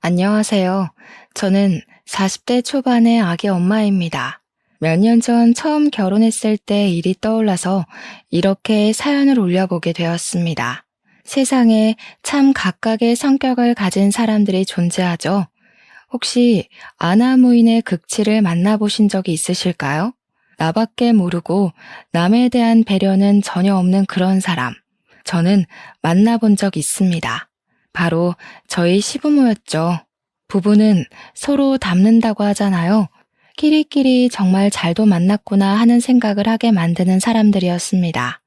안녕하세요. 저는 40대 초반의 아기 엄마입니다. 몇 년 전 처음 결혼했을 때 일이 떠올라서 이렇게 사연을 올려보게 되었습니다. 세상에 참 각각의 성격을 가진 사람들이 존재하죠. 혹시 아나무인의 극치를 만나보신 적이 있으실까요? 나밖에 모르고 남에 대한 배려는 전혀 없는 그런 사람. 저는 만나본 적 있습니다. 바로 저희 시부모였죠. 부부는 서로 닮는다고 하잖아요. 끼리끼리 정말 잘도 만났구나 하는 생각을 하게 만드는 사람들이었습니다.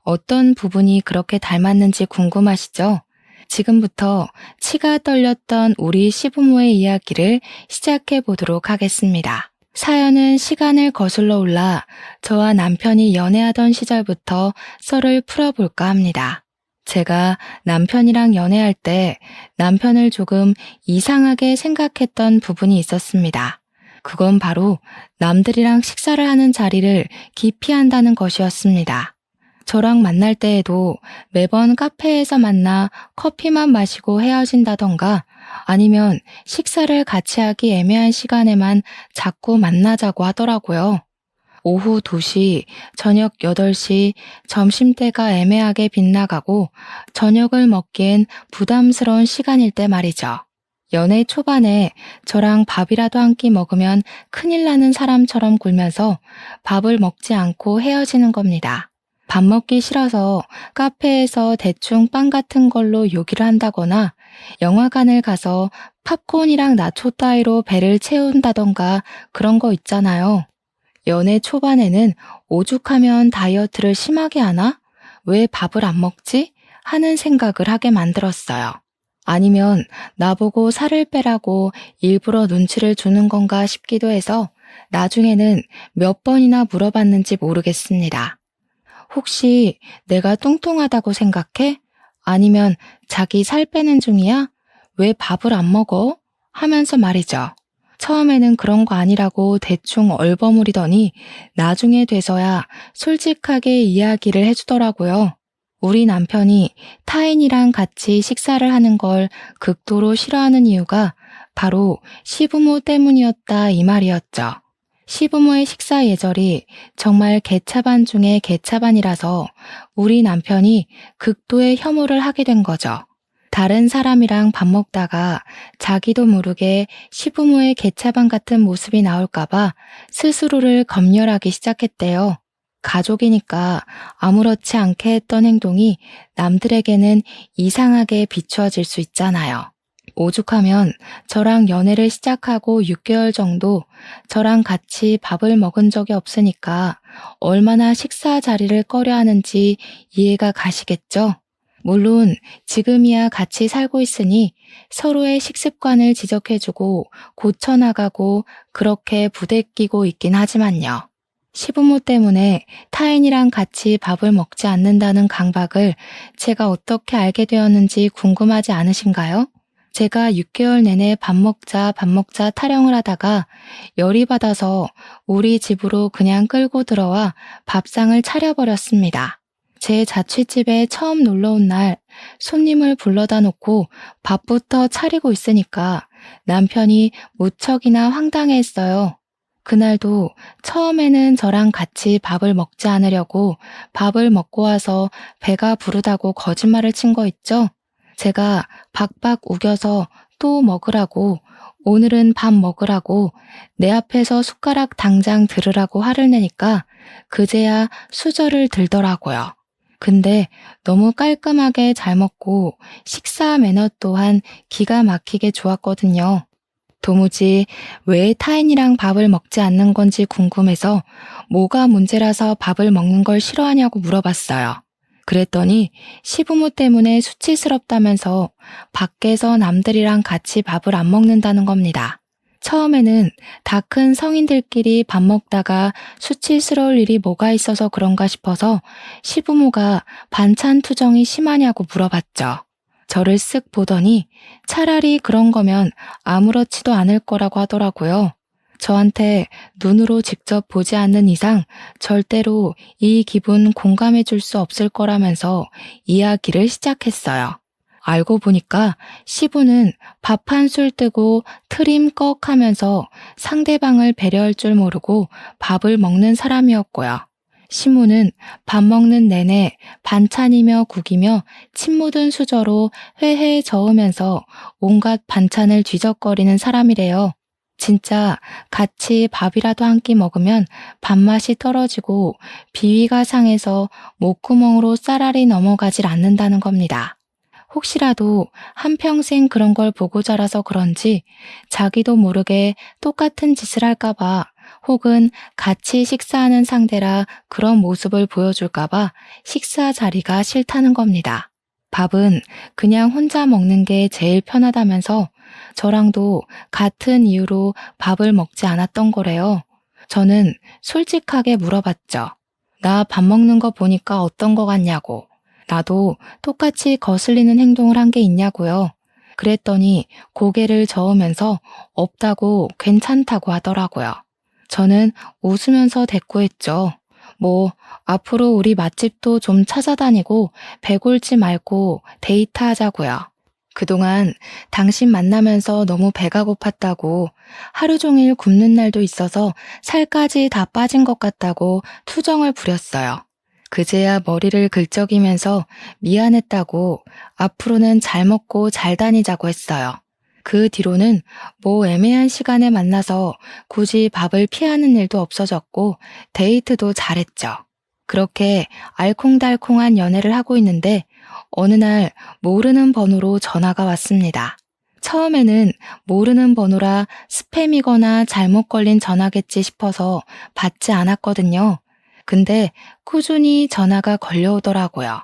어떤 부분이 그렇게 닮았는지 궁금하시죠? 지금부터 치가 떨렸던 우리 시부모의 이야기를 시작해 보도록 하겠습니다. 사연은 시간을 거슬러 올라 저와 남편이 연애하던 시절부터 썰을 풀어볼까 합니다. 제가 남편이랑 연애할 때 남편을 조금 이상하게 생각했던 부분이 있었습니다. 그건 바로 남들이랑 식사를 하는 자리를 기피한다는 것이었습니다. 저랑 만날 때에도 매번 카페에서 만나 커피만 마시고 헤어진다던가 아니면 식사를 같이 하기 애매한 시간에만 자꾸 만나자고 하더라고요. 오후 2시, 저녁 8시, 점심때가 애매하게 빗나가고 저녁을 먹기엔 부담스러운 시간일 때 말이죠. 연애 초반에 저랑 밥이라도 한 끼 먹으면 큰일 나는 사람처럼 굴면서 밥을 먹지 않고 헤어지는 겁니다. 밥 먹기 싫어서 카페에서 대충 빵 같은 걸로 요기를 한다거나 영화관을 가서 팝콘이랑 나초 따위로 배를 채운다던가 그런 거 있잖아요. 연애 초반에는 오죽하면 다이어트를 심하게 하나? 왜 밥을 안 먹지? 하는 생각을 하게 만들었어요. 아니면 나보고 살을 빼라고 일부러 눈치를 주는 건가 싶기도 해서 나중에는 몇 번이나 물어봤는지 모르겠습니다. 혹시 내가 뚱뚱하다고 생각해? 아니면 자기 살 빼는 중이야? 왜 밥을 안 먹어? 하면서 말이죠. 처음에는 그런 거 아니라고 대충 얼버무리더니 나중에 돼서야 솔직하게 이야기를 해주더라고요. 우리 남편이 타인이랑 같이 식사를 하는 걸 극도로 싫어하는 이유가 바로 시부모 때문이었다 이 말이었죠. 시부모의 식사 예절이 정말 개차반 중에 개차반이라서 우리 남편이 극도의 혐오를 하게 된 거죠. 다른 사람이랑 밥 먹다가 자기도 모르게 시부모의 개차반 같은 모습이 나올까봐 스스로를 검열하기 시작했대요. 가족이니까 아무렇지 않게 했던 행동이 남들에게는 이상하게 비추어질 수 있잖아요. 오죽하면 저랑 연애를 시작하고 6개월 정도 저랑 같이 밥을 먹은 적이 없으니까 얼마나 식사 자리를 꺼려 하는지 이해가 가시겠죠? 물론 지금이야 같이 살고 있으니 서로의 식습관을 지적해주고 고쳐나가고 그렇게 부대끼고 있긴 하지만요. 시부모 때문에 타인이랑 같이 밥을 먹지 않는다는 강박을 제가 어떻게 알게 되었는지 궁금하지 않으신가요? 제가 6개월 내내 밥 먹자 타령을 하다가 열이 받아서 우리 집으로 그냥 끌고 들어와 밥상을 차려버렸습니다. 제 자취집에 처음 놀러 온 날 손님을 불러다 놓고 밥부터 차리고 있으니까 남편이 무척이나 황당해했어요. 그날도 처음에는 저랑 같이 밥을 먹지 않으려고 밥을 먹고 와서 배가 부르다고 거짓말을 친 거 있죠? 제가 박박 우겨서 또 먹으라고, 오늘은 밥 먹으라고, 내 앞에서 숟가락 당장 들으라고 화를 내니까 그제야 수저를 들더라고요. 근데 너무 깔끔하게 잘 먹고 식사 매너 또한 기가 막히게 좋았거든요. 도무지 왜 타인이랑 밥을 먹지 않는 건지 궁금해서 뭐가 문제라서 밥을 먹는 걸 싫어하냐고 물어봤어요. 그랬더니 시부모 때문에 수치스럽다면서 밖에서 남들이랑 같이 밥을 안 먹는다는 겁니다. 처음에는 다 큰 성인들끼리 밥 먹다가 수치스러울 일이 뭐가 있어서 그런가 싶어서 시부모가 반찬 투정이 심하냐고 물어봤죠. 저를 쓱 보더니 차라리 그런 거면 아무렇지도 않을 거라고 하더라고요. 저한테 눈으로 직접 보지 않는 이상 절대로 이 기분 공감해 줄 수 없을 거라면서 이야기를 시작했어요. 알고 보니까 시부는 밥 한 술 뜨고 트림 꺽 하면서 상대방을 배려할 줄 모르고 밥을 먹는 사람이었고요. 시무는 밥 먹는 내내 반찬이며 국이며 침 묻은 수저로 회회에 저으면서 온갖 반찬을 뒤적거리는 사람이래요. 진짜 같이 밥이라도 한 끼 먹으면 밥맛이 떨어지고 비위가 상해서 목구멍으로 쌀알이 넘어가질 않는다는 겁니다. 혹시라도 한평생 그런 걸 보고 자라서 그런지 자기도 모르게 똑같은 짓을 할까봐 혹은 같이 식사하는 상대라 그런 모습을 보여줄까봐 식사 자리가 싫다는 겁니다. 밥은 그냥 혼자 먹는 게 제일 편하다면서 저랑도 같은 이유로 밥을 먹지 않았던 거래요. 저는 솔직하게 물어봤죠. 나 밥 먹는 거 보니까 어떤 거 같냐고. 나도 똑같이 거슬리는 행동을 한 게 있냐고요. 그랬더니 고개를 저으면서 없다고 괜찮다고 하더라고요. 저는 웃으면서 대꾸했죠. 뭐 앞으로 우리 맛집도 좀 찾아다니고 배골지 말고 데이트하자고요. 그동안 당신 만나면서 너무 배가 고팠다고 하루 종일 굶는 날도 있어서 살까지 다 빠진 것 같다고 투정을 부렸어요. 그제야 머리를 긁적이면서 미안했다고 앞으로는 잘 먹고 잘 다니자고 했어요. 그 뒤로는 뭐 애매한 시간에 만나서 굳이 밥을 피하는 일도 없어졌고 데이트도 잘했죠. 그렇게 알콩달콩한 연애를 하고 있는데 어느 날 모르는 번호로 전화가 왔습니다. 처음에는 모르는 번호라 스팸이거나 잘못 걸린 전화겠지 싶어서 받지 않았거든요. 근데 꾸준히 전화가 걸려오더라고요.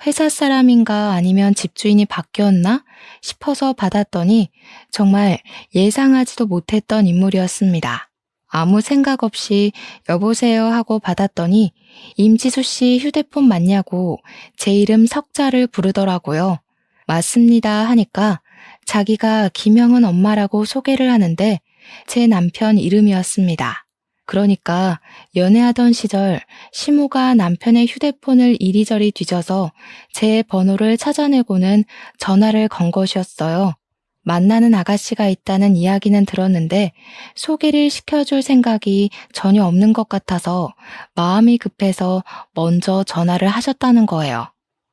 회사 사람인가 아니면 집주인이 바뀌었나 싶어서 받았더니 정말 예상하지도 못했던 인물이었습니다. 아무 생각 없이 여보세요 하고 받았더니 임지수 씨 휴대폰 맞냐고 제 이름 석자를 부르더라고요. 맞습니다 하니까 자기가 김영은 엄마라고 소개를 하는데 제 남편 이름이었습니다. 그러니까 연애하던 시절 시모가 남편의 휴대폰을 이리저리 뒤져서 제 번호를 찾아내고는 전화를 건 것이었어요. 만나는 아가씨가 있다는 이야기는 들었는데 소개를 시켜줄 생각이 전혀 없는 것 같아서 마음이 급해서 먼저 전화를 하셨다는 거예요.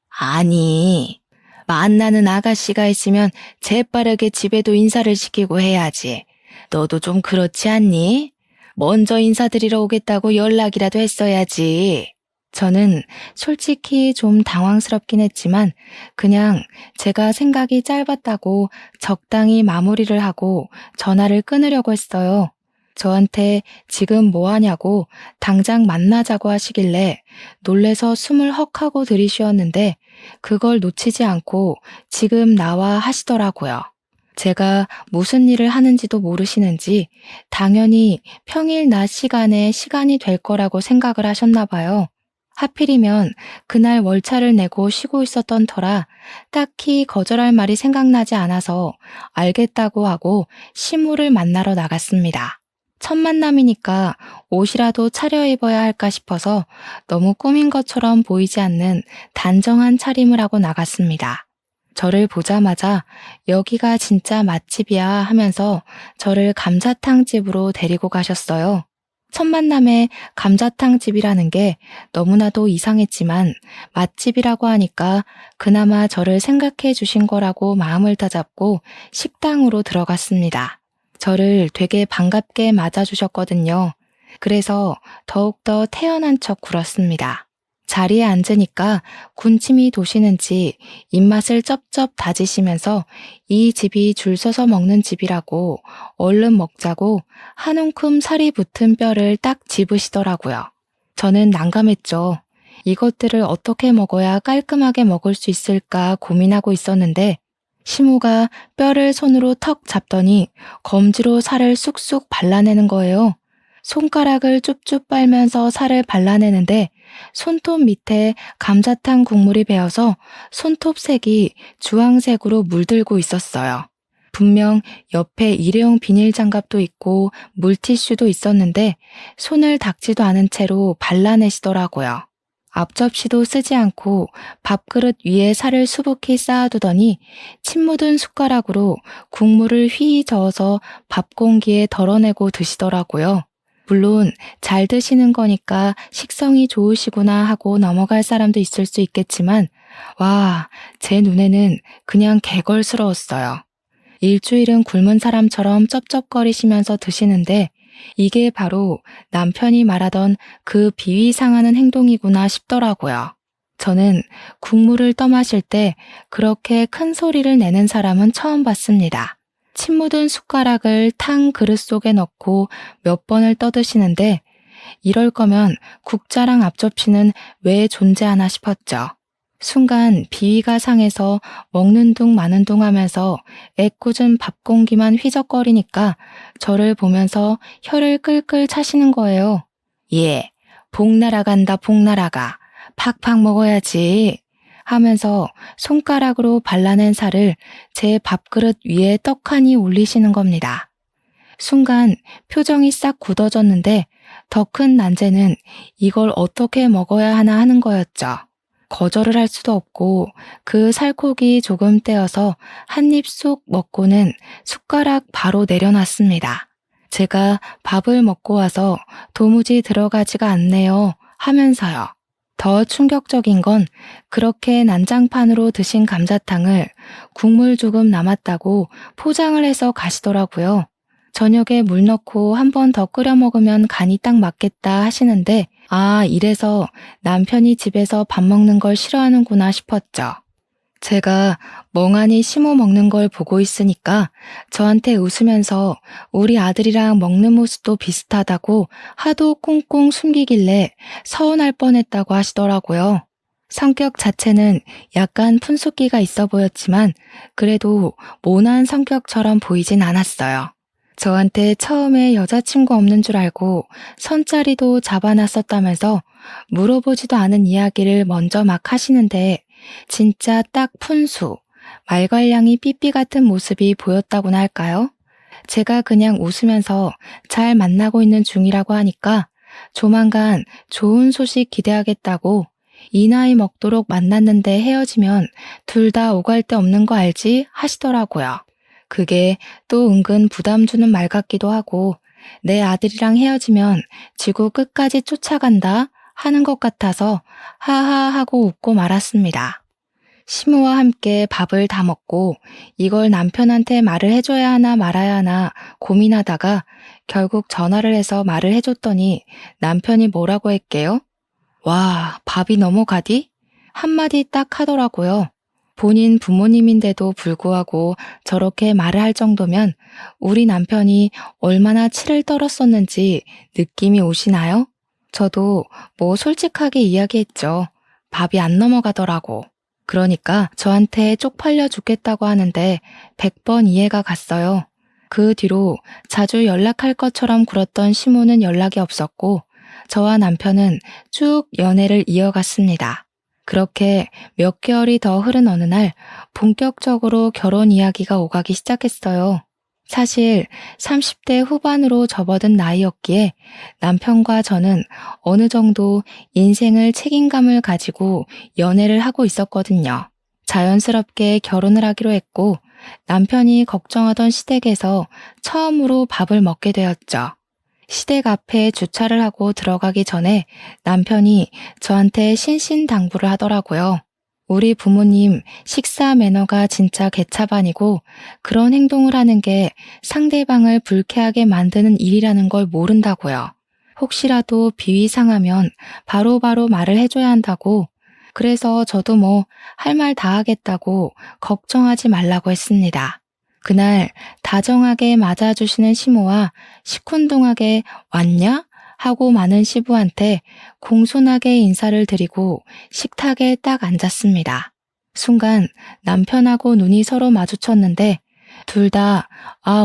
아니, 만나는 아가씨가 있으면 재빠르게 집에도 인사를 시키고 해야지. 너도 좀 그렇지 않니? 먼저 인사드리러 오겠다고 연락이라도 했어야지. 저는 솔직히 좀 당황스럽긴 했지만 그냥 제가 생각이 짧았다고 적당히 마무리를 하고 전화를 끊으려고 했어요. 저한테 지금 뭐 하냐고 당장 만나자고 하시길래 놀래서 숨을 헉 하고 들이쉬었는데 그걸 놓치지 않고 지금 나와 하시더라고요. 제가 무슨 일을 하는지도 모르시는지 당연히 평일 낮 시간에 시간이 될 거라고 생각을 하셨나 봐요. 하필이면 그날 월차를 내고 쉬고 있었던 터라 딱히 거절할 말이 생각나지 않아서 알겠다고 하고 시무를 만나러 나갔습니다. 첫 만남이니까 옷이라도 차려입어야 할까 싶어서 너무 꾸민 것처럼 보이지 않는 단정한 차림을 하고 나갔습니다. 저를 보자마자 여기가 진짜 맛집이야 하면서 저를 감자탕 집으로 데리고 가셨어요. 첫 만남에 감자탕 집이라는 게 너무나도 이상했지만 맛집이라고 하니까 그나마 저를 생각해 주신 거라고 마음을 다잡고 식당으로 들어갔습니다. 저를 되게 반갑게 맞아주셨거든요. 그래서 더욱더 태연한 척 굴었습니다. 자리에 앉으니까 군침이 도시는지 입맛을 쩝쩝 다지시면서 이 집이 줄 서서 먹는 집이라고 얼른 먹자고 한 움큼 살이 붙은 뼈를 딱 집으시더라고요. 저는 난감했죠. 이것들을 어떻게 먹어야 깔끔하게 먹을 수 있을까 고민하고 있었는데 시모가 뼈를 손으로 턱 잡더니 검지로 살을 쑥쑥 발라내는 거예요. 손가락을 쭉쭉 빨면서 살을 발라내는데 손톱 밑에 감자탕 국물이 배어서 손톱 색이 주황색으로 물들고 있었어요. 분명 옆에 일회용 비닐 장갑도 있고 물티슈도 있었는데 손을 닦지도 않은 채로 발라내시더라고요. 앞접시도 쓰지 않고 밥그릇 위에 살을 수북히 쌓아두더니 침 묻은 숟가락으로 국물을 휘 저어서 밥 공기에 덜어내고 드시더라고요. 물론 잘 드시는 거니까 식성이 좋으시구나 하고 넘어갈 사람도 있을 수 있겠지만 와, 제 눈에는 그냥 개걸스러웠어요. 일주일은 굶은 사람처럼 쩝쩝거리시면서 드시는데 이게 바로 남편이 말하던 그 비위 상하는 행동이구나 싶더라고요. 저는 국물을 떠마실 때 그렇게 큰 소리를 내는 사람은 처음 봤습니다. 침 묻은 숟가락을 탕 그릇 속에 넣고 몇 번을 떠드시는데 이럴 거면 국자랑 앞접시는 왜 존재하나 싶었죠. 순간 비위가 상해서 먹는 둥 마는 둥 하면서 애꿎은 밥 공기만 휘적거리니까 저를 보면서 혀를 끌끌 차시는 거예요. 예, 복 날아간다 복 날아가. 팍팍 먹어야지. 하면서 손가락으로 발라낸 살을 제 밥그릇 위에 떡하니 올리시는 겁니다. 순간 표정이 싹 굳어졌는데 더 큰 난제는 이걸 어떻게 먹어야 하나 하는 거였죠. 거절을 할 수도 없고 그 살코기 조금 떼어서 한 입 쑥 먹고는 숟가락 바로 내려놨습니다. 제가 밥을 먹고 와서 도무지 들어가지가 않네요 하면서요. 더 충격적인 건 그렇게 난장판으로 드신 감자탕을 국물 조금 남았다고 포장을 해서 가시더라고요. 저녁에 물 넣고 한 번 더 끓여 먹으면 간이 딱 맞겠다 하시는데 아, 이래서 남편이 집에서 밥 먹는 걸 싫어하는구나 싶었죠. 제가 멍하니 시모 먹는 걸 보고 있으니까 저한테 웃으면서 우리 아들이랑 먹는 모습도 비슷하다고 하도 꽁꽁 숨기길래 서운할 뻔했다고 하시더라고요. 성격 자체는 약간 푼숫기가 있어 보였지만 그래도 모난 성격처럼 보이진 않았어요. 저한테 처음에 여자친구 없는 줄 알고 선자리도 잡아놨었다면서 물어보지도 않은 이야기를 먼저 막 하시는데 진짜 딱 푼수, 말괄량이 삐삐 같은 모습이 보였다고나 할까요? 제가 그냥 웃으면서 잘 만나고 있는 중이라고 하니까 조만간 좋은 소식 기대하겠다고 이 나이 먹도록 만났는데 헤어지면 둘 다 오갈 데 없는 거 알지? 하시더라고요. 그게 또 은근 부담 주는 말 같기도 하고 내 아들이랑 헤어지면 지구 끝까지 쫓아간다 하는 것 같아서 하하 하고 웃고 말았습니다. 시모와 함께 밥을 다 먹고 이걸 남편한테 말을 해줘야 하나 말아야 하나 고민하다가 결국 전화를 해서 말을 해줬더니 남편이 뭐라고 했게요? 와, 밥이 넘어가디? 한마디 딱 하더라고요. 본인 부모님인데도 불구하고 저렇게 말을 할 정도면 우리 남편이 얼마나 치를 떨었었는지 느낌이 오시나요? 저도 뭐 솔직하게 이야기했죠. 밥이 안 넘어가더라고. 그러니까 저한테 쪽팔려 죽겠다고 하는데 100번 이해가 갔어요. 그 뒤로 자주 연락할 것처럼 굴었던 시모는 연락이 없었고 저와 남편은 쭉 연애를 이어갔습니다. 그렇게 몇 개월이 더 흐른 어느 날 본격적으로 결혼 이야기가 오가기 시작했어요. 사실 30대 후반으로 접어든 나이였기에 남편과 저는 어느 정도 인생을 책임감을 가지고 연애를 하고 있었거든요. 자연스럽게 결혼을 하기로 했고 남편이 걱정하던 시댁에서 처음으로 밥을 먹게 되었죠. 시댁 앞에 주차를 하고 들어가기 전에 남편이 저한테 신신당부를 하더라고요. 우리 부모님 식사 매너가 진짜 개차반이고 그런 행동을 하는 게 상대방을 불쾌하게 만드는 일이라는 걸 모른다고요. 혹시라도 비위 상하면 바로바로 말을 해줘야 한다고 그래서 저도 뭐 할 말 다 하겠다고 걱정하지 말라고 했습니다. 그날 다정하게 맞아주시는 시모와 시큰둥하게 왔냐? 하고 많은 시부한테 공손하게 인사를 드리고 식탁에 딱 앉았습니다. 순간 남편하고 눈이 서로 마주쳤는데 둘 다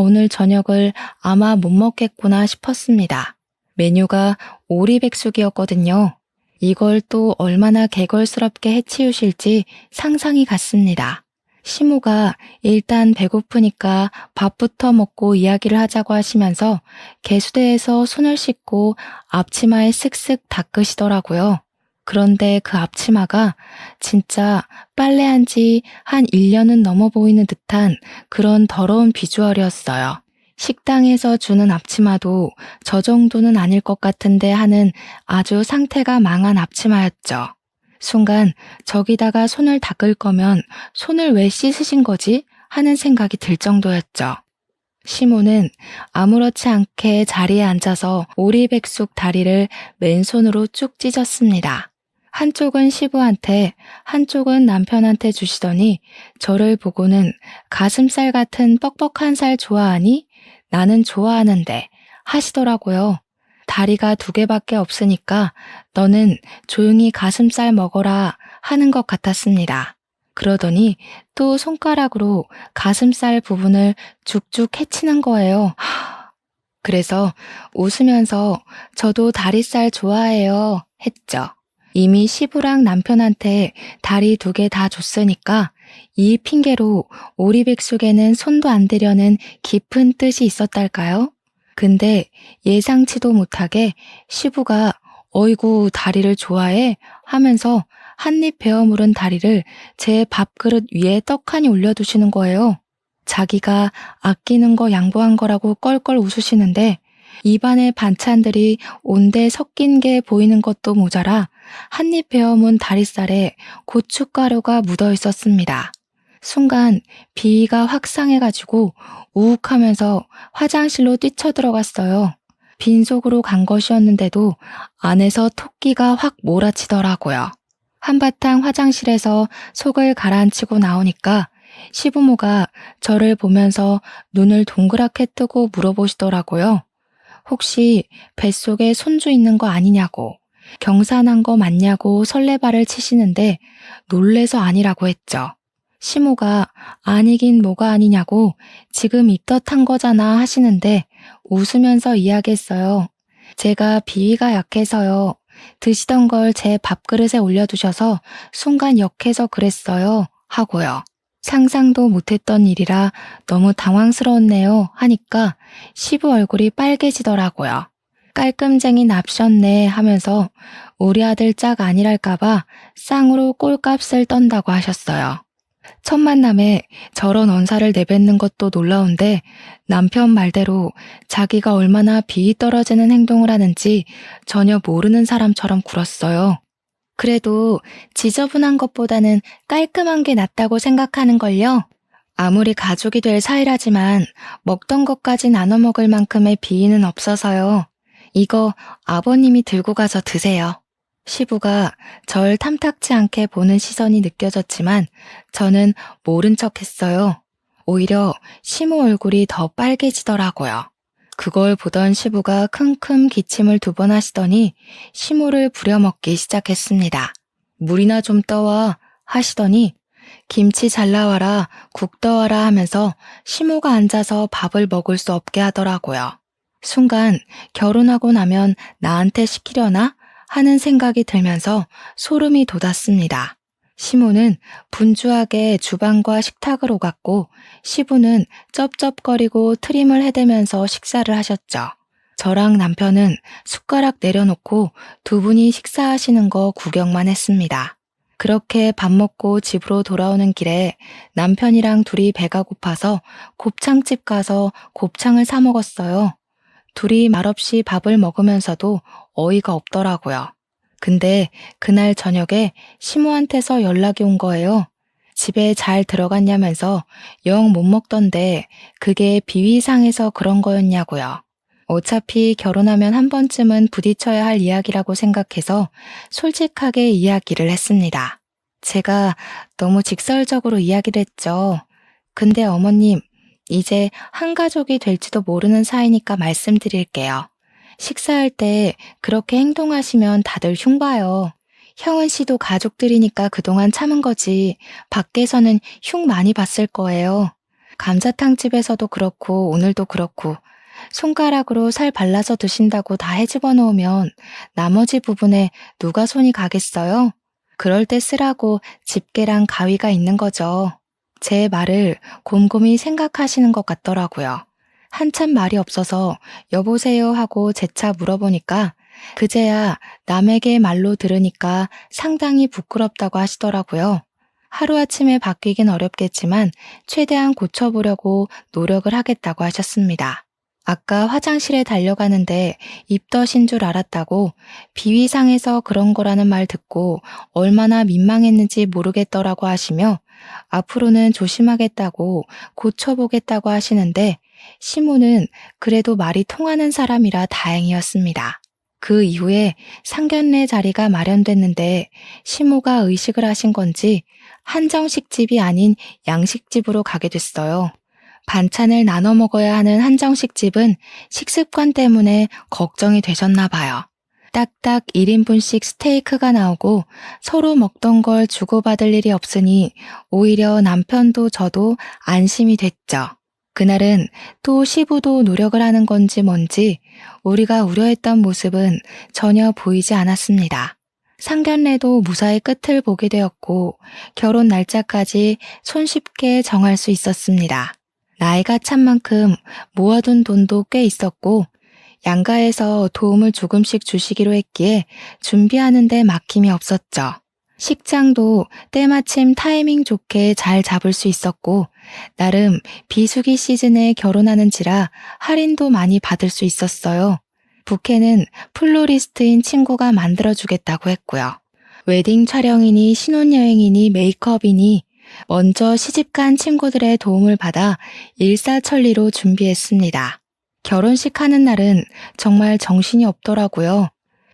오늘 저녁을 아마 못 먹겠구나 싶었습니다. 메뉴가 오리백숙이었거든요. 이걸 또 얼마나 개걸스럽게 해치우실지 상상이 갔습니다. 시모가 일단 배고프니까 밥부터 먹고 이야기를 하자고 하시면서 개수대에서 손을 씻고 앞치마에 쓱쓱 닦으시더라고요. 그런데 그 앞치마가 진짜 빨래한 지 한 1년은 넘어 보이는 듯한 그런 더러운 비주얼이었어요. 식당에서 주는 앞치마도 저 정도는 아닐 것 같은데 하는 아주 상태가 망한 앞치마였죠. 순간 저기다가 손을 닦을 거면 손을 왜 씻으신 거지? 하는 생각이 들 정도였죠. 시모는 아무렇지 않게 자리에 앉아서 오리백숙 다리를 맨손으로 쭉 찢었습니다. 한쪽은 시부한테, 한쪽은 남편한테 주시더니 저를 보고는 가슴살 같은 뻑뻑한 살 좋아하니? 나는 좋아하는데 하시더라고요. 다리가 2개밖에 없으니까 너는 조용히 가슴살 먹어라 하는 것 같았습니다. 그러더니 또 손가락으로 가슴살 부분을 죽죽 해치는 거예요. 그래서 웃으면서 저도 다리살 좋아해요 했죠. 이미 시부랑 남편한테 다리 2개 다 줬으니까 이 핑계로 오리백숙에는 손도 안 대려는 깊은 뜻이 있었달까요? 근데 예상치도 못하게 시부가 어이구 다리를 좋아해 하면서 한입 베어 물은 다리를 제 밥그릇 위에 떡하니 올려두시는 거예요. 자기가 아끼는 거 양보한 거라고 껄껄 웃으시는데 입안에 반찬들이 온데 섞인 게 보이는 것도 모자라 한입 베어문 다리살에 고춧가루가 묻어 있었습니다. 순간 비위가 확 상해가지고 우욱하면서 화장실로 뛰쳐들어갔어요. 빈속으로 간 것이었는데도 안에서 토끼가 확 몰아치더라고요. 한바탕 화장실에서 속을 가라앉히고 나오니까 시부모가 저를 보면서 눈을 동그랗게 뜨고 물어보시더라고요. 혹시 뱃속에 손주 있는 거 아니냐고, 경사난 거 맞냐고 설레발을 치시는데 놀래서 아니라고 했죠. 시모가 아니긴 뭐가 아니냐고 지금 입덧한 거잖아 하시는데 웃으면서 이야기했어요. 제가 비위가 약해서요. 드시던 걸 제 밥그릇에 올려두셔서 순간 역해서 그랬어요 하고요. 상상도 못했던 일이라 너무 당황스러웠네요 하니까 시부 얼굴이 빨개지더라고요. 깔끔쟁이 납셨네 하면서 우리 아들 짝 아니랄까봐 쌍으로 꼴값을 떤다고 하셨어요. 첫 만남에 저런 언사를 내뱉는 것도 놀라운데 남편 말대로 자기가 얼마나 비위 떨어지는 행동을 하는지 전혀 모르는 사람처럼 굴었어요. 그래도 지저분한 것보다는 깔끔한 게 낫다고 생각하는걸요. 아무리 가족이 될 사이라지만 먹던 것까지 나눠 먹을 만큼의 비위는 없어서요. 이거 아버님이 들고 가서 드세요. 시부가 절 탐탁치 않게 보는 시선이 느껴졌지만 저는 모른 척 했어요. 오히려 시모 얼굴이 더 빨개지더라고요. 그걸 보던 시부가 킁킁 기침을 2번 하시더니 시모를 부려먹기 시작했습니다. 물이나 좀 떠와 하시더니 김치 잘 나와라, 국 떠와라 하면서 시모가 앉아서 밥을 먹을 수 없게 하더라고요. 순간 결혼하고 나면 나한테 시키려나 하는 생각이 들면서 소름이 돋았습니다. 시모는 분주하게 주방과 식탁을 오갔고 시부는 쩝쩝거리고 트림을 해대면서 식사를 하셨죠. 저랑 남편은 숟가락 내려놓고 2분이 식사하시는 거 구경만 했습니다. 그렇게 밥 먹고 집으로 돌아오는 길에 남편이랑 둘이 배가 고파서 곱창집 가서 곱창을 사 먹었어요. 둘이 말없이 밥을 먹으면서도 어이가 없더라고요. 근데 그날 저녁에 시모한테서 연락이 온 거예요. 집에 잘 들어갔냐면서 영 못 먹던데 그게 비위상해서 그런 거였냐고요. 어차피 결혼하면 한 번쯤은 부딪혀야 할 이야기라고 생각해서 솔직하게 이야기를 했습니다. 제가 너무 직설적으로 이야기를 했죠. 근데 어머님, 이제 한 가족이 될지도 모르는 사이니까 말씀드릴게요. 식사할 때 그렇게 행동하시면 다들 흉봐요. 형은 씨도 가족들이니까 그동안 참은 거지. 밖에서는 흉 많이 봤을 거예요. 감자탕집에서도 그렇고 오늘도 그렇고 손가락으로 살 발라서 드신다고 다 헤집어 놓으면 나머지 부분에 누가 손이 가겠어요? 그럴 때 쓰라고 집게랑 가위가 있는 거죠. 제 말을 곰곰이 생각하시는 것 같더라고요. 한참 말이 없어서 여보세요 하고 재차 물어보니까 그제야 남에게 말로 들으니까 상당히 부끄럽다고 하시더라고요. 하루아침에 바뀌긴 어렵겠지만 최대한 고쳐보려고 노력을 하겠다고 하셨습니다. 아까 화장실에 달려가는데 입덧인 줄 알았다고 비위상해서 그런 거라는 말 듣고 얼마나 민망했는지 모르겠더라고 하시며 앞으로는 조심하겠다고 고쳐보겠다고 하시는데 시모는 그래도 말이 통하는 사람이라 다행이었습니다. 그 이후에 상견례 자리가 마련됐는데 시모가 의식을 하신 건지 한정식집이 아닌 양식집으로 가게 됐어요. 반찬을 나눠 먹어야 하는 한정식집은 식습관 때문에 걱정이 되셨나 봐요. 딱딱 1인분씩 스테이크가 나오고 서로 먹던 걸 주고받을 일이 없으니 오히려 남편도 저도 안심이 됐죠. 그날은 또 시부도 노력을 하는 건지 뭔지 우리가 우려했던 모습은 전혀 보이지 않았습니다. 상견례도 무사히 끝을 보게 되었고 결혼 날짜까지 손쉽게 정할 수 있었습니다. 나이가 찬 만큼 모아둔 돈도 꽤 있었고 양가에서 도움을 조금씩 주시기로 했기에 준비하는 데 막힘이 없었죠. 식장도 때마침 타이밍 좋게 잘 잡을 수 있었고 나름 비수기 시즌에 결혼하는지라 할인도 많이 받을 수 있었어요. 부케는 플로리스트인 친구가 만들어주겠다고 했고요. 웨딩 촬영이니 신혼여행이니 메이크업이니 먼저 시집간 친구들의 도움을 받아 일사천리로 준비했습니다. 결혼식 하는 날은 정말 정신이 없더라고요.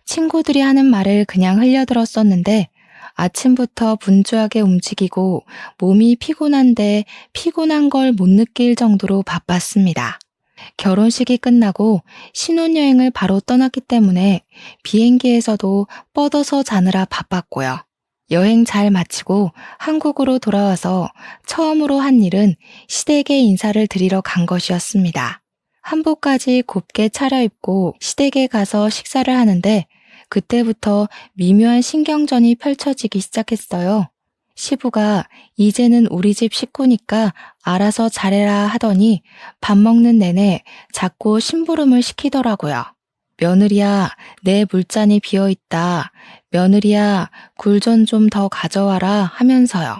친구들이 하는 말을 그냥 흘려들었었는데 아침부터 분주하게 움직이고 몸이 피곤한데 피곤한 걸 못 느낄 정도로 바빴습니다. 결혼식이 끝나고 신혼여행을 바로 떠났기 때문에 비행기에서도 뻗어서 자느라 바빴고요. 여행 잘 마치고 한국으로 돌아와서 처음으로 한 일은 시댁에 인사를 드리러 간 것이었습니다. 한복까지 곱게 차려입고 시댁에 가서 식사를 하는데 그때부터 미묘한 신경전이 펼쳐지기 시작했어요. 시부가 이제는 우리 집 식구니까 알아서 잘해라 하더니 밥 먹는 내내 자꾸 심부름을 시키더라고요. 며느리야, 내 물잔이 비어있다. 며느리야, 굴전 좀 더 가져와라 하면서요.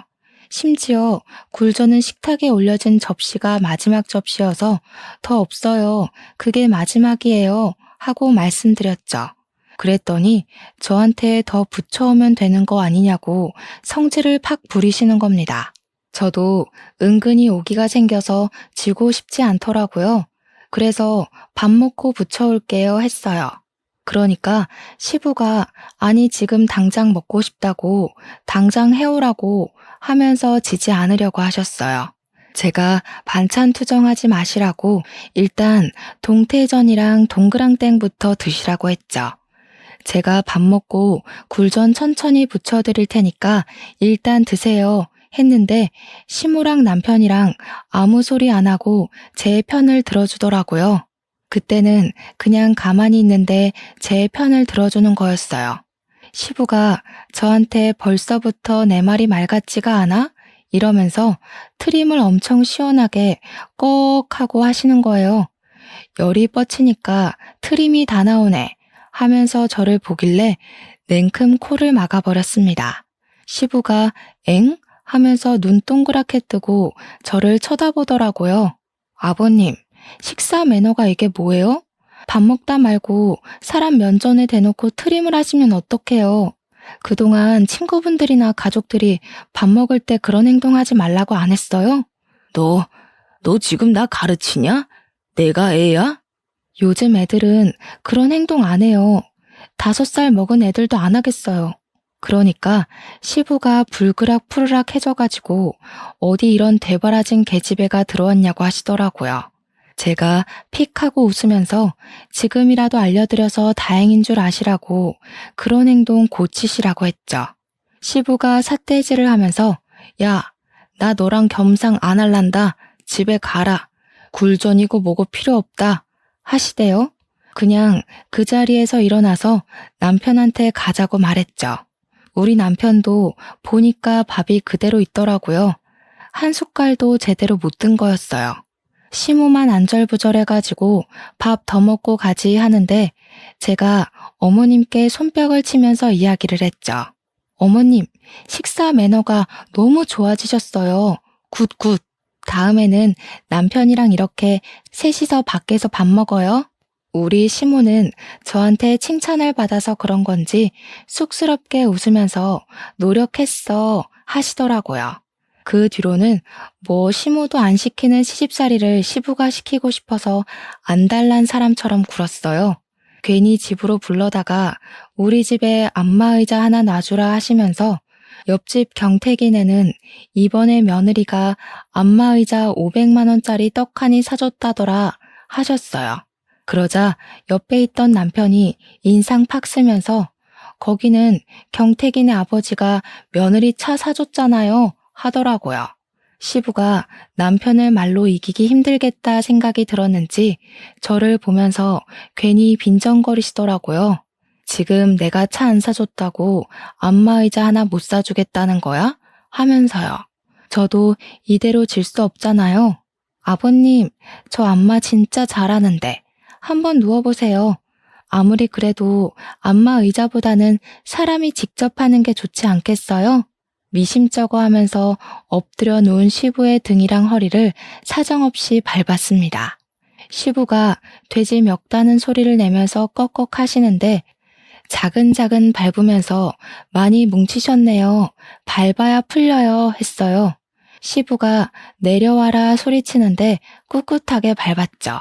심지어 굴전은 식탁에 올려진 접시가 마지막 접시여서 더 없어요. 그게 마지막이에요. 하고 말씀드렸죠. 그랬더니 저한테 더 붙여오면 되는 거 아니냐고 성질을 팍 부리시는 겁니다. 저도 은근히 오기가 생겨서 지고 싶지 않더라고요. 그래서 밥 먹고 붙여올게요 했어요. 그러니까 시부가 아니 지금 당장 먹고 싶다고 당장 해오라고 하면서 지지 않으려고 하셨어요. 제가 반찬 투정하지 마시라고 일단 동태전이랑 동그랑땡부터 드시라고 했죠. 제가 밥 먹고 굴전 천천히 부쳐드릴 테니까 일단 드세요 했는데 시모랑 남편이랑 아무 소리 안 하고 제 편을 들어주더라고요. 그때는 그냥 가만히 있는데 제 편을 들어주는 거였어요. 시부가 저한테 벌써부터 내 말이 말 같지가 않아? 이러면서 트림을 엄청 시원하게 꺽 하고 하시는 거예요. 열이 뻗치니까 트림이 다 나오네 하면서 저를 보길래 냉큼 코를 막아버렸습니다. 시부가 엥? 하면서 눈 동그랗게 뜨고 저를 쳐다보더라고요. 아버님, 식사 매너가 이게 뭐예요? 밥 먹다 말고 사람 면전에 대놓고 트림을 하시면 어떡해요? 그동안 친구분들이나 가족들이 밥 먹을 때 그런 행동하지 말라고 안 했어요? 너 지금 나 가르치냐? 내가 애야? 요즘 애들은 그런 행동 안 해요. 5살 먹은 애들도 안 하겠어요. 그러니까 시부가 불그락 푸르락 해져가지고 어디 이런 대바라진 계집애가 들어왔냐고 하시더라고요. 제가 픽하고 웃으면서 지금이라도 알려드려서 다행인 줄 아시라고 그런 행동 고치시라고 했죠. 시부가 삿대질을 하면서 야, 나 너랑 겸상 안 할란다. 집에 가라. 굴전이고 뭐고 필요 없다. 하시대요. 그냥 그 자리에서 일어나서 남편한테 가자고 말했죠. 우리 남편도 보니까 밥이 그대로 있더라고요. 한 숟갈도 제대로 못 든 거였어요. 시모만 안절부절해가지고 밥 더 먹고 가지 하는데 제가 어머님께 손뼉을 치면서 이야기를 했죠. 어머님, 식사 매너가 너무 좋아지셨어요. 굿굿. 다음에는 남편이랑 이렇게 셋이서 밖에서 밥 먹어요. 우리 시모는 저한테 칭찬을 받아서 그런 건지 쑥스럽게 웃으면서 노력했어 하시더라고요. 그 뒤로는 뭐 시모도 안 시키는 시집살이를 시부가 시키고 싶어서 안달난 사람처럼 굴었어요. 괜히 집으로 불러다가 우리 집에 안마의자 하나 놔주라 하시면서 옆집 경태기네는 이번에 며느리가 안마의자 500만 원짜리 떡 하니 사줬다더라 하셨어요. 그러자 옆에 있던 남편이 인상 팍 쓰면서 거기는 경태기네 아버지가 며느리 차 사줬잖아요 하더라고요. 시부가 남편을 말로 이기기 힘들겠다 생각이 들었는지 저를 보면서 괜히 빈정거리시더라고요. 지금 내가 차 안 사줬다고 안마의자 하나 못 사주겠다는 거야? 하면서요. 저도 이대로 질 수 없잖아요. 아버님, 저 안마 진짜 잘하는데 한번 누워보세요. 아무리 그래도 안마의자보다는 사람이 직접 하는 게 좋지 않겠어요? 미심쩍어 하면서 엎드려 누운 시부의 등이랑 허리를 사정없이 밟았습니다. 시부가 돼지 멱다는 소리를 내면서 꺽꺽 하시는데 자근자근 밟으면서 많이 뭉치셨네요. 밟아야 풀려요 했어요. 시부가 내려와라 소리치는데 꿋꿋하게 밟았죠.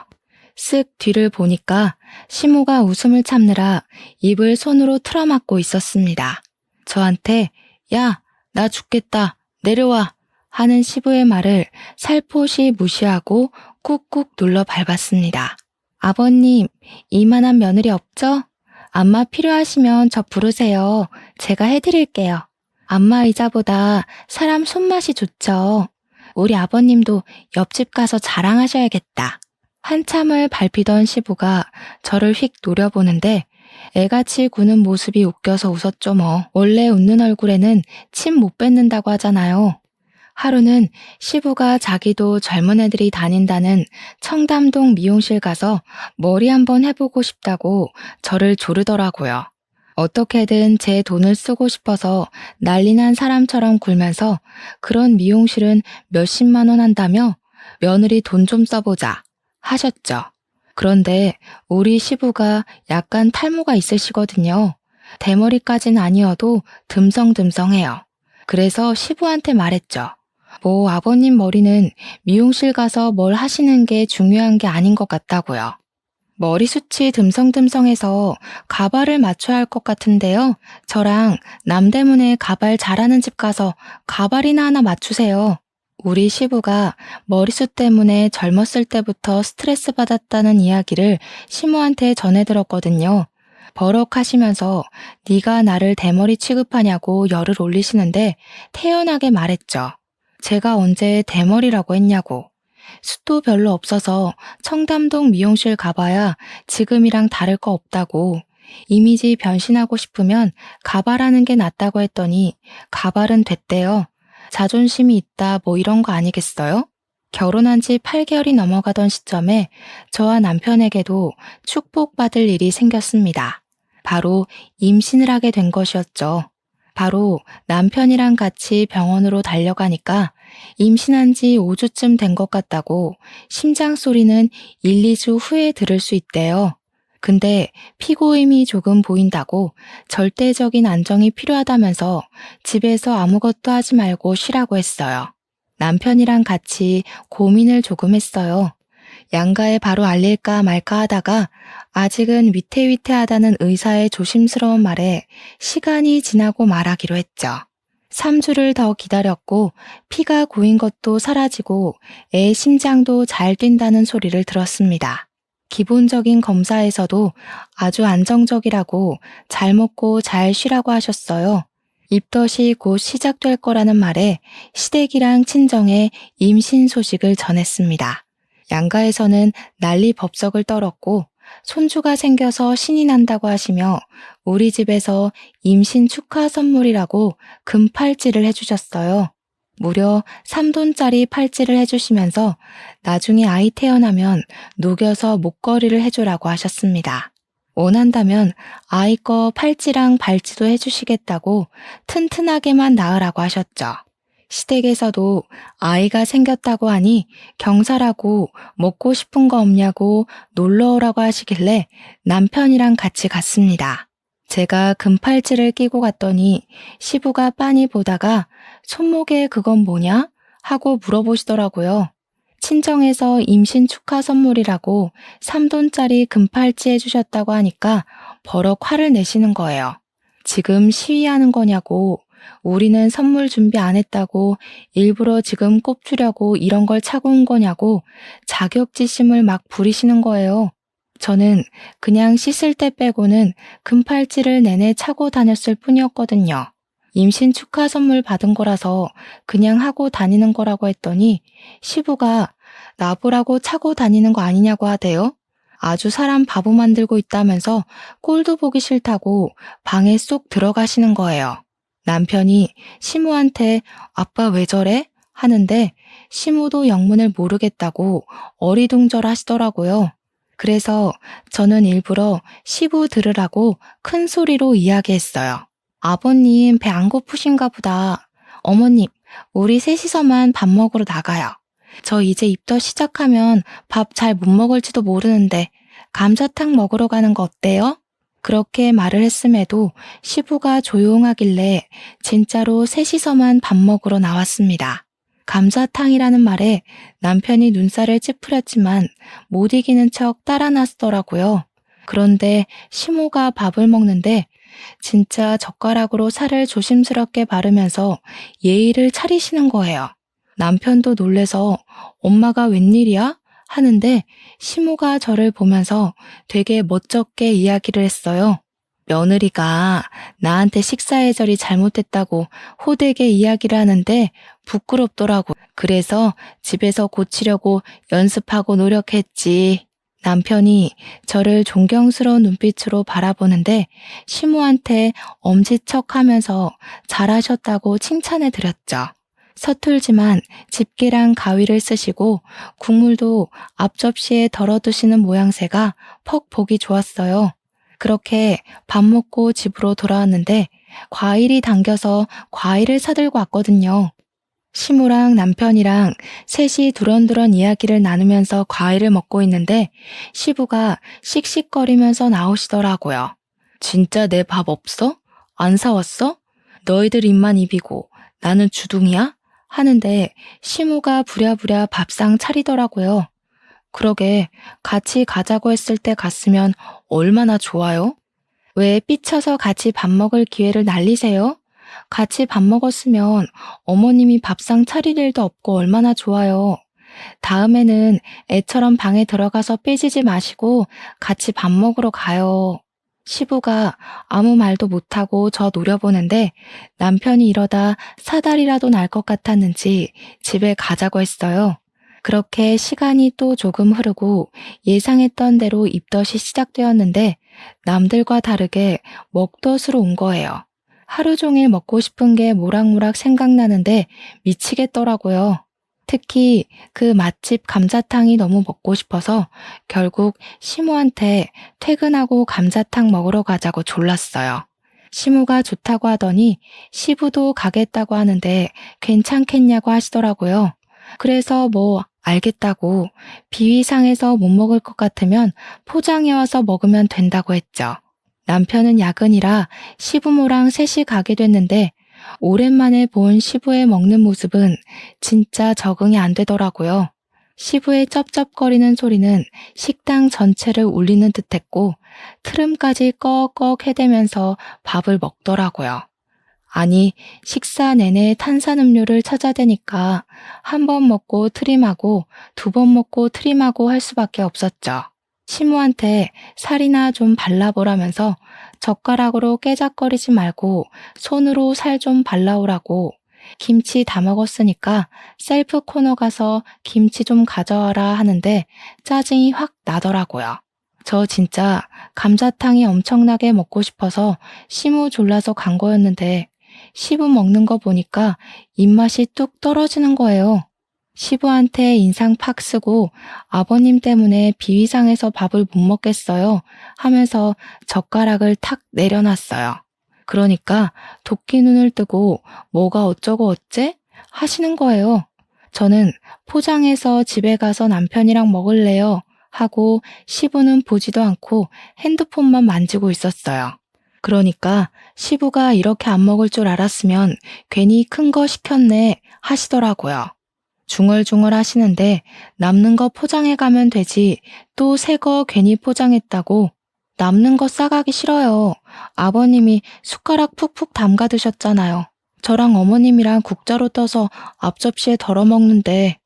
쓱 뒤를 보니까 시모가 웃음을 참느라 입을 손으로 틀어막고 있었습니다. 저한테 야, 나 죽겠다. 내려와. 하는 시부의 말을 살포시 무시하고 꾹꾹 눌러 밟았습니다. 아버님, 이만한 며느리 없죠? 안마 필요하시면 저 부르세요. 제가 해드릴게요. 안마 의자보다 사람 손맛이 좋죠. 우리 아버님도 옆집 가서 자랑하셔야겠다. 한참을 밟히던 시부가 저를 휙 노려보는데 애같이 구는 모습이 웃겨서 웃었죠 뭐. 원래 웃는 얼굴에는 침 못 뱉는다고 하잖아요. 하루는 시부가 자기도 젊은 애들이 다닌다는 청담동 미용실 가서 머리 한번 해보고 싶다고 저를 조르더라고요. 어떻게든 제 돈을 쓰고 싶어서 난리난 사람처럼 굴면서 그런 미용실은 몇십만 원 한다며 며느리 돈 좀 써보자 하셨죠. 그런데 우리 시부가 약간 탈모가 있으시거든요. 대머리까진 아니어도 듬성듬성해요. 그래서 시부한테 말했죠. 뭐 아버님 머리는 미용실 가서 뭘 하시는 게 중요한 게 아닌 것 같다고요. 머리숱이 듬성듬성해서 가발을 맞춰야 할 것 같은데요. 저랑 남대문에 가발 잘하는 집 가서 가발이나 하나 맞추세요. 우리 시부가 머리숱 때문에 젊었을 때부터 스트레스 받았다는 이야기를 시모한테 전해 들었거든요. 버럭하시면서 네가 나를 대머리 취급하냐고 열을 올리시는데 태연하게 말했죠. 제가 언제 대머리라고 했냐고. 숱도 별로 없어서 청담동 미용실 가봐야 지금이랑 다를 거 없다고. 이미지 변신하고 싶으면 가발하는 게 낫다고 했더니 가발은 됐대요. 자존심이 있다 뭐 이런 거 아니겠어요? 결혼한 지 8개월이 넘어가던 시점에 저와 남편에게도 축복받을 일이 생겼습니다. 바로 임신을 하게 된 것이었죠. 바로 남편이랑 같이 병원으로 달려가니까 임신한 지 5주쯤 된 것 같다고 심장 소리는 1, 2주 후에 들을 수 있대요. 근데 피고임이 조금 보인다고 절대적인 안정이 필요하다면서 집에서 아무것도 하지 말고 쉬라고 했어요. 남편이랑 같이 고민을 조금 했어요. 양가에 바로 알릴까 말까 하다가 아직은 위태위태하다는 의사의 조심스러운 말에 시간이 지나고 말하기로 했죠. 3주를 더 기다렸고 피가 고인 것도 사라지고 애 심장도 잘 뛴다는 소리를 들었습니다. 기본적인 검사에서도 아주 안정적이라고 잘 먹고 잘 쉬라고 하셨어요. 입덧이 곧 시작될 거라는 말에 시댁이랑 친정에 임신 소식을 전했습니다. 양가에서는 난리 법석을 떨었고 손주가 생겨서 신이 난다고 하시며 우리 집에서 임신 축하 선물이라고 금팔찌를 해주셨어요. 무려 3돈짜리 팔찌를 해주시면서 나중에 아이 태어나면 녹여서 목걸이를 해주라고 하셨습니다. 원한다면 아이 거 팔찌랑 발찌도 해주시겠다고 튼튼하게만 낳으라고 하셨죠. 시댁에서도 아이가 생겼다고 하니 경사라고 먹고 싶은 거 없냐고 놀러 오라고 하시길래 남편이랑 같이 갔습니다. 제가 금팔찌를 끼고 갔더니 시부가 빤히 보다가 손목에 그건 뭐냐? 하고 물어보시더라고요. 친정에서 임신 축하 선물이라고 3돈짜리 금팔찌 해주셨다고 하니까 버럭 화를 내시는 거예요. 지금 시위하는 거냐고, 우리는 선물 준비 안 했다고 일부러 지금 꼽주려고 이런 걸 차고 온 거냐고 자격지심을 막 부리시는 거예요. 저는 그냥 씻을 때 빼고는 금팔찌를 내내 차고 다녔을 뿐이었거든요. 임신 축하 선물 받은 거라서 그냥 하고 다니는 거라고 했더니 시부가 나보라고 차고 다니는 거 아니냐고 하대요. 아주 사람 바보 만들고 있다면서 꼴도 보기 싫다고 방에 쏙 들어가시는 거예요. 남편이 시무한테 아빠 왜 저래? 하는데 시무도 영문을 모르겠다고 어리둥절 하시더라고요. 그래서 저는 일부러 시부 들으라고 큰 소리로 이야기했어요. 아버님 배 안 고프신가 보다. 어머님, 우리 셋이서만 밥 먹으러 나가요. 저 이제 입덧 시작하면 밥 잘 못 먹을지도 모르는데 감자탕 먹으러 가는 거 어때요? 그렇게 말을 했음에도 시부가 조용하길래 진짜로 셋이서만 밥 먹으러 나왔습니다. 감자탕이라는 말에 남편이 눈살을 찌푸렸지만 못 이기는 척 따라 나서더라고요. 그런데 시모가 밥을 먹는데 진짜 젓가락으로 살을 조심스럽게 바르면서 예의를 차리시는 거예요. 남편도 놀래서 엄마가 웬일이야? 하는데 시모가 저를 보면서 되게 멋쩍게 이야기를 했어요. 며느리가 나한테 식사 예절이 잘못됐다고 호되게 이야기를 하는데 부끄럽더라고. 그래서 집에서 고치려고 연습하고 노력했지. 남편이 저를 존경스러운 눈빛으로 바라보는데 시모한테 엄지척하면서 잘하셨다고 칭찬해 드렸죠. 서툴지만 집게랑 가위를 쓰시고 국물도 앞접시에 덜어두시는 모양새가 퍽 보기 좋았어요. 그렇게 밥 먹고 집으로 돌아왔는데 과일이 당겨서 과일을 사들고 왔거든요. 시모랑 남편이랑 셋이 두런두런 이야기를 나누면서 과일을 먹고 있는데 시부가 씩씩거리면서 나오시더라고요. 진짜 내 밥 없어? 안 사왔어? 너희들 입만 입이고 나는 주둥이야? 하는데 시모가 부랴부랴 밥상 차리더라고요. 그러게 같이 가자고 했을 때 갔으면 얼마나 좋아요? 왜 삐쳐서 같이 밥 먹을 기회를 날리세요? 같이 밥 먹었으면 어머님이 밥상 차릴 일도 없고 얼마나 좋아요. 다음에는 애처럼 방에 들어가서 삐지지 마시고 같이 밥 먹으러 가요. 시부가 아무 말도 못하고 저 노려보는데 남편이 이러다 사달이라도 날 것 같았는지 집에 가자고 했어요. 그렇게 시간이 또 조금 흐르고 예상했던 대로 입덧이 시작되었는데 남들과 다르게 먹덧으로 온 거예요. 하루 종일 먹고 싶은 게 모락모락 생각나는데 미치겠더라고요. 특히 그 맛집 감자탕이 너무 먹고 싶어서 결국 시모한테 퇴근하고 감자탕 먹으러 가자고 졸랐어요. 시모가 좋다고 하더니 시부도 가겠다고 하는데 괜찮겠냐고 하시더라고요. 그래서 뭐 알겠다고 비위상해서 못 먹을 것 같으면 포장해와서 먹으면 된다고 했죠. 남편은 야근이라 시부모랑 셋이 가게 됐는데 오랜만에 본 시부의 먹는 모습은 진짜 적응이 안 되더라고요. 시부의 쩝쩝거리는 소리는 식당 전체를 울리는 듯했고 트름까지 꺽꺽 해대면서 밥을 먹더라고요. 아니, 식사 내내 탄산음료를 찾아대니까 한 번 먹고 트림하고 두 번 먹고 트림하고 할 수밖에 없었죠. 시무한테 살이나 좀 발라보라면서 젓가락으로 깨작거리지 말고 손으로 살 좀 발라오라고, 김치 다 먹었으니까 셀프 코너 가서 김치 좀 가져와라 하는데 짜증이 확 나더라고요. 저 진짜 감자탕이 엄청나게 먹고 싶어서 시무 졸라서 간 거였는데 시부 먹는 거 보니까 입맛이 뚝 떨어지는 거예요. 시부한테 인상 팍 쓰고 아버님 때문에 비위상해서 밥을 못 먹겠어요 하면서 젓가락을 탁 내려놨어요. 그러니까 도끼 눈을 뜨고 뭐가 어쩌고 어째 하시는 거예요. 저는 포장해서 집에 가서 남편이랑 먹을래요 하고 시부는 보지도 않고 핸드폰만 만지고 있었어요. 그러니까 시부가 이렇게 안 먹을 줄 알았으면 괜히 큰 거 시켰네 하시더라고요. 중얼중얼 하시는데 남는 거 포장해 가면 되지 또 새 거 괜히 포장했다고. 남는 거 싸가기 싫어요. 아버님이 숟가락 푹푹 담가 드셨잖아요. 저랑 어머님이랑 국자로 떠서 앞접시에 덜어 먹는데.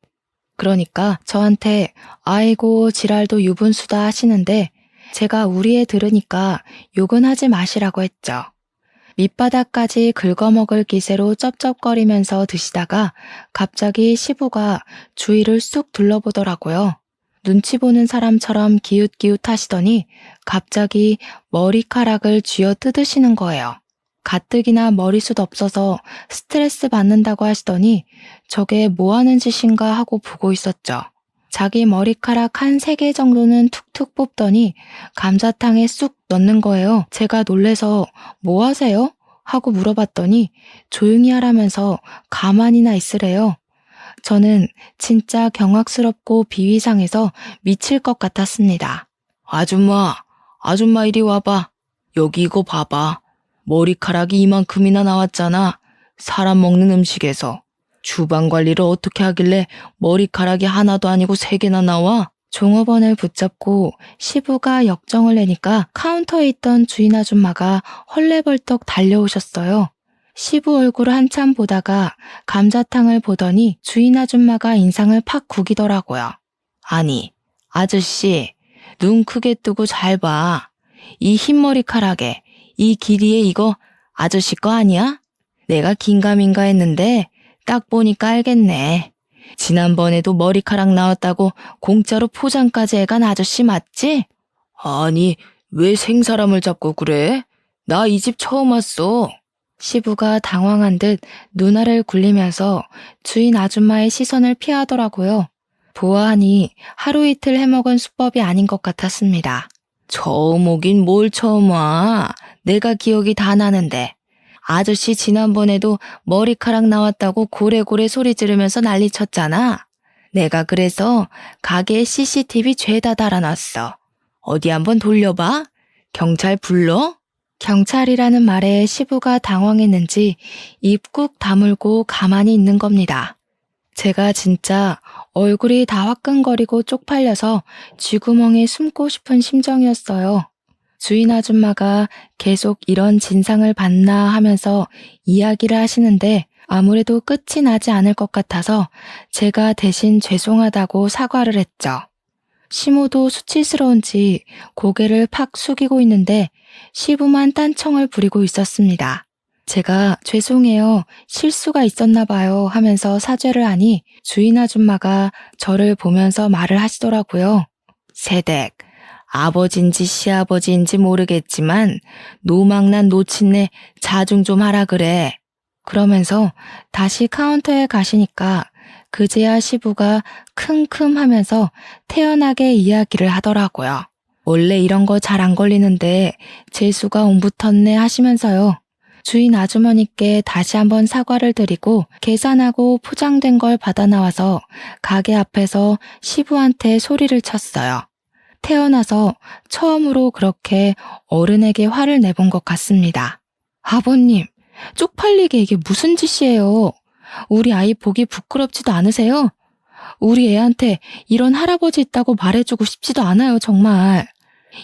그러니까 저한테 아이고 지랄도 유분수다 하시는데 제가 우리 애 들으니까 욕은 하지 마시라고 했죠. 밑바닥까지 긁어먹을 기세로 쩝쩝거리면서 드시다가 갑자기 시부가 주위를 쑥 둘러보더라고요. 눈치 보는 사람처럼 기웃기웃 하시더니 갑자기 머리카락을 쥐어 뜯으시는 거예요. 가뜩이나 머리숱 없어서 스트레스 받는다고 하시더니 저게 뭐 하는 짓인가 하고 보고 있었죠. 자기 머리카락 한 3개 정도는 툭툭 뽑더니 감자탕에 쑥 넣는 거예요. 제가 놀래서 뭐 하세요? 하고 물어봤더니 조용히 하라면서 가만히나 있으래요. 저는 진짜 경악스럽고 비위상해서 미칠 것 같았습니다. 아줌마 이리 와봐. 여기 이거 봐봐. 머리카락이 이만큼이나 나왔잖아. 사람 먹는 음식에서. 주방 관리를 어떻게 하길래 머리카락이 하나도 아니고 3개나 나와? 종업원을 붙잡고 시부가 역정을 내니까 카운터에 있던 주인 아줌마가 헐레벌떡 달려오셨어요. 시부 얼굴을 한참 보다가 감자탕을 보더니 주인 아줌마가 인상을 팍 구기더라고요. 아니, 아저씨, 눈 크게 뜨고 잘 봐. 이 흰 머리카락에, 이 길이에 이거 아저씨 거 아니야? 내가 긴가민가 했는데 딱 보니까 알겠네. 지난번에도 머리카락 나왔다고 공짜로 포장까지 해간 아저씨 맞지? 아니, 왜 생사람을 잡고 그래? 나 이 집 처음 왔어. 시부가 당황한 듯 눈알을 굴리면서 주인 아줌마의 시선을 피하더라고요. 보아하니 하루 이틀 해먹은 수법이 아닌 것 같았습니다. 처음 오긴 뭘 처음 와. 내가 기억이 다 나는데. 아저씨 지난번에도 머리카락 나왔다고 고래고래 소리 지르면서 난리 쳤잖아. 내가 그래서 가게에 CCTV 죄다 달아놨어. 어디 한번 돌려봐. 경찰 불러? 경찰이라는 말에 시부가 당황했는지 입 꾹 다물고 가만히 있는 겁니다. 제가 진짜 얼굴이 다 화끈거리고 쪽팔려서 쥐구멍에 숨고 싶은 심정이었어요. 주인 아줌마가 계속 이런 진상을 봤나 하면서 이야기를 하시는데 아무래도 끝이 나지 않을 것 같아서 제가 대신 죄송하다고 사과를 했죠. 시모도 수치스러운지 고개를 팍 숙이고 있는데 시부만 딴청을 부리고 있었습니다. 제가 죄송해요. 실수가 있었나 봐요 하면서 사죄를 하니 주인 아줌마가 저를 보면서 말을 하시더라고요. 세댁, 아버지인지 시아버지인지 모르겠지만 노망난 노친네 자중 좀 하라 그래. 그러면서 다시 카운터에 가시니까 그제야 시부가 킁킁 하면서 태연하게 이야기를 하더라고요. 원래 이런 거 잘 안 걸리는데 재수가 옴붙었네 하시면서요. 주인 아주머니께 다시 한번 사과를 드리고 계산하고 포장된 걸 받아 나와서 가게 앞에서 시부한테 소리를 쳤어요. 태어나서 처음으로 그렇게 어른에게 화를 내본 것 같습니다. 아버님, 쪽팔리게 이게 무슨 짓이에요? 우리 아이 보기 부끄럽지도 않으세요? 우리 애한테 이런 할아버지 있다고 말해주고 싶지도 않아요, 정말.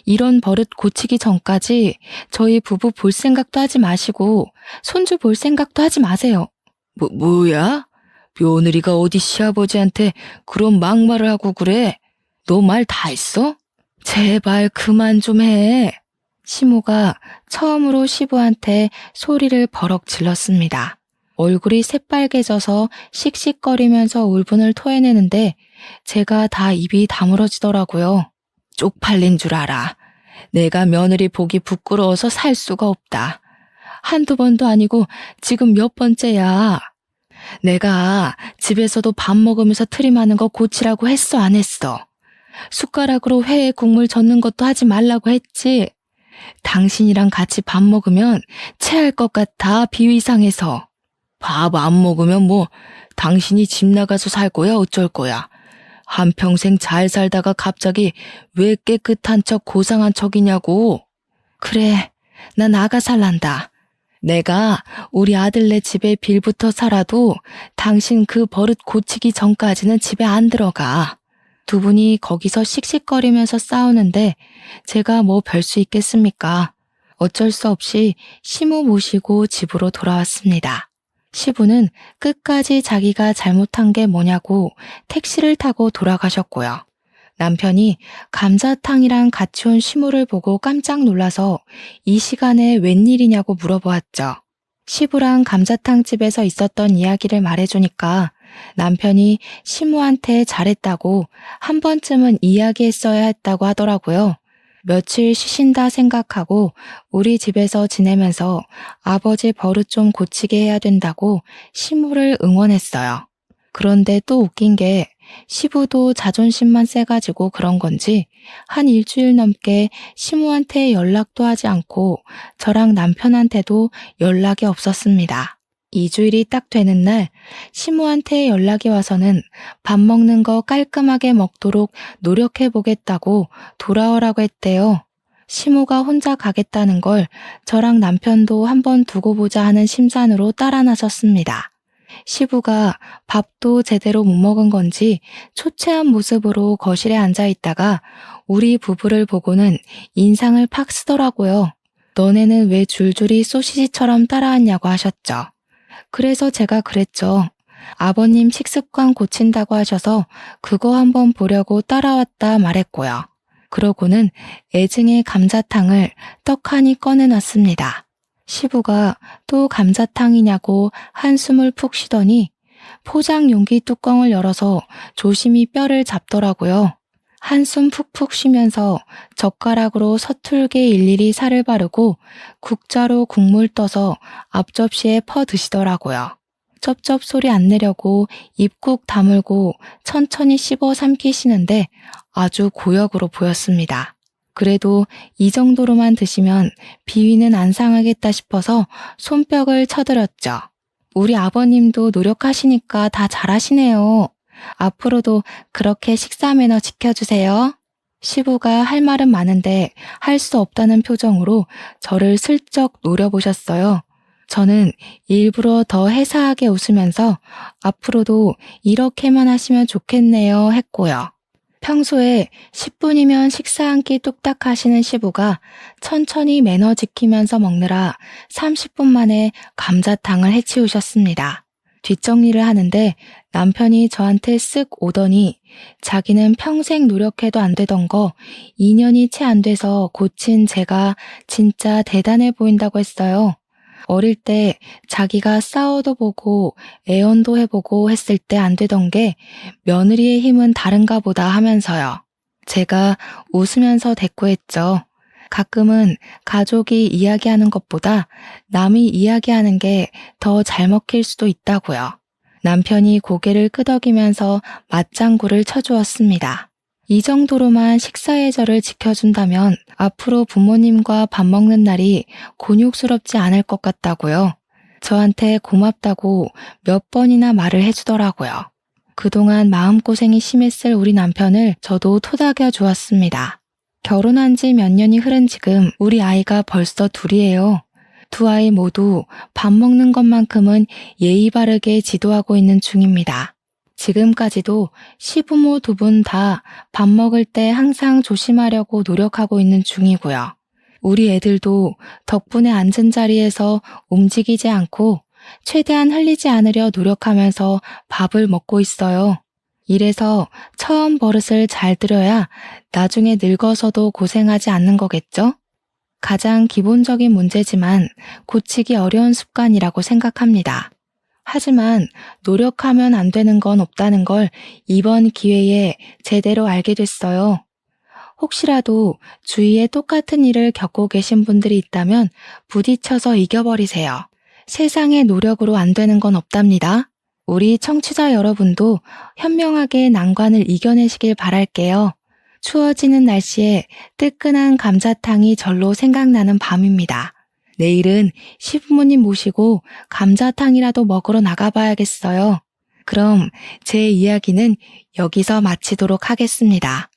이런 버릇 고치기 전까지 저희 부부 볼 생각도 하지 마시고 손주 볼 생각도 하지 마세요. 뭐야? 며느리가 어디 시아버지한테 그런 막말을 하고 그래? 너 말 다 했어? 제발 그만 좀 해. 시모가 처음으로 시부한테 소리를 버럭 질렀습니다. 얼굴이 새빨개져서 씩씩거리면서 울분을 토해내는데 제가 다 입이 다물어지더라고요. 쪽팔린 줄 알아. 내가 며느리 보기 부끄러워서 살 수가 없다. 한두 번도 아니고 지금 몇 번째야. 내가 집에서도 밥 먹으면서 트림하는 거 고치라고 했어, 안 했어? 숟가락으로 회에 국물 젓는 것도 하지 말라고 했지. 당신이랑 같이 밥 먹으면 체할 것 같아, 비위상해서. 밥 안 먹으면 뭐 당신이 집 나가서 살 거야, 어쩔 거야. 한평생 잘 살다가 갑자기 왜 깨끗한 척 고상한 척이냐고. 그래, 나 나가 살란다. 내가 우리 아들네 집에 빌부터 살아도 당신 그 버릇 고치기 전까지는 집에 안 들어가. 두 분이 거기서 씩씩거리면서 싸우는데 제가 뭐 별 수 있겠습니까? 어쩔 수 없이 시부 모시고 집으로 돌아왔습니다. 시부는 끝까지 자기가 잘못한 게 뭐냐고 택시를 타고 돌아가셨고요. 남편이 감자탕이랑 같이 온 시부를 보고 깜짝 놀라서 이 시간에 웬일이냐고 물어보았죠. 시부랑 감자탕집에서 있었던 이야기를 말해주니까 남편이 시부한테 잘했다고 한 번쯤은 이야기했어야 했다고 하더라고요. 며칠 쉬신다 생각하고 우리 집에서 지내면서 아버지 버릇 좀 고치게 해야 된다고 시부를 응원했어요. 그런데 또 웃긴 게 시부도 자존심만 세가지고 그런 건지 한 일주일 넘게 시부한테 연락도 하지 않고 저랑 남편한테도 연락이 없었습니다. 2주일이 딱 되는 날 시부한테 연락이 와서는 밥 먹는 거 깔끔하게 먹도록 노력해보겠다고 돌아오라고 했대요. 시부가 혼자 가겠다는 걸 저랑 남편도 한번 두고 보자 하는 심산으로 따라 나섰습니다. 시부가 밥도 제대로 못 먹은 건지 초췌한 모습으로 거실에 앉아 있다가 우리 부부를 보고는 인상을 팍 쓰더라고요. 너네는 왜 줄줄이 소시지처럼 따라왔냐고 하셨죠. 그래서 제가 그랬죠. 아버님 식습관 고친다고 하셔서 그거 한번 보려고 따라왔다 말했고요. 그러고는 애증의 감자탕을 떡하니 꺼내놨습니다. 시부가 또 감자탕이냐고 한숨을 푹 쉬더니 포장 용기 뚜껑을 열어서 조심히 뼈를 잡더라고요. 한숨 푹푹 쉬면서 젓가락으로 서툴게 일일이 살을 바르고 국자로 국물 떠서 앞접시에 퍼 드시더라고요. 쩝쩝 소리 안 내려고 입국 다물고 천천히 씹어 삼키시는데 아주 고역으로 보였습니다. 그래도 이 정도로만 드시면 비위는 안 상하겠다 싶어서 손뼉을 쳐드렸죠. 우리 아버님도 노력하시니까 다 잘하시네요. 앞으로도 그렇게 식사 매너 지켜주세요. 시부가 할 말은 많은데 할 수 없다는 표정으로 저를 슬쩍 노려보셨어요. 저는 일부러 더 해사하게 웃으면서 앞으로도 이렇게만 하시면 좋겠네요 했고요. 평소에 10분이면 식사 한 끼 뚝딱 하시는 시부가 천천히 매너 지키면서 먹느라 30분 만에 감자탕을 해치우셨습니다. 뒷정리를 하는데 남편이 저한테 쓱 오더니 자기는 평생 노력해도 안 되던 거 2년이 채 안 돼서 고친 제가 진짜 대단해 보인다고 했어요. 어릴 때 자기가 싸워도 보고 애원도 해보고 했을 때 안 되던 게 며느리의 힘은 다른가 보다 하면서요. 제가 웃으면서 대꾸했죠. 가끔은 가족이 이야기하는 것보다 남이 이야기하는 게 더 잘 먹힐 수도 있다고요. 남편이 고개를 끄덕이면서 맞장구를 쳐주었습니다. 이 정도로만 식사 예절을 지켜준다면 앞으로 부모님과 밥 먹는 날이 곤욕스럽지 않을 것 같다고요. 저한테 고맙다고 몇 번이나 말을 해주더라고요. 그동안 마음고생이 심했을 우리 남편을 저도 토닥여 주었습니다. 결혼한 지 몇 년이 흐른 지금 우리 아이가 벌써 둘이에요. 두 아이 모두 밥 먹는 것만큼은 예의 바르게 지도하고 있는 중입니다. 지금까지도 시부모 두 분 다 밥 먹을 때 항상 조심하려고 노력하고 있는 중이고요. 우리 애들도 덕분에 앉은 자리에서 움직이지 않고 최대한 흘리지 않으려 노력하면서 밥을 먹고 있어요. 이래서 처음 버릇을 잘 들여야 나중에 늙어서도 고생하지 않는 거겠죠? 가장 기본적인 문제지만 고치기 어려운 습관이라고 생각합니다. 하지만 노력하면 안 되는 건 없다는 걸 이번 기회에 제대로 알게 됐어요. 혹시라도 주위에 똑같은 일을 겪고 계신 분들이 있다면 부딪혀서 이겨버리세요. 세상의 노력으로 안 되는 건 없답니다. 우리 청취자 여러분도 현명하게 난관을 이겨내시길 바랄게요. 추워지는 날씨에 뜨끈한 감자탕이 절로 생각나는 밤입니다. 내일은 시부모님 모시고 감자탕이라도 먹으러 나가봐야겠어요. 그럼 제 이야기는 여기서 마치도록 하겠습니다.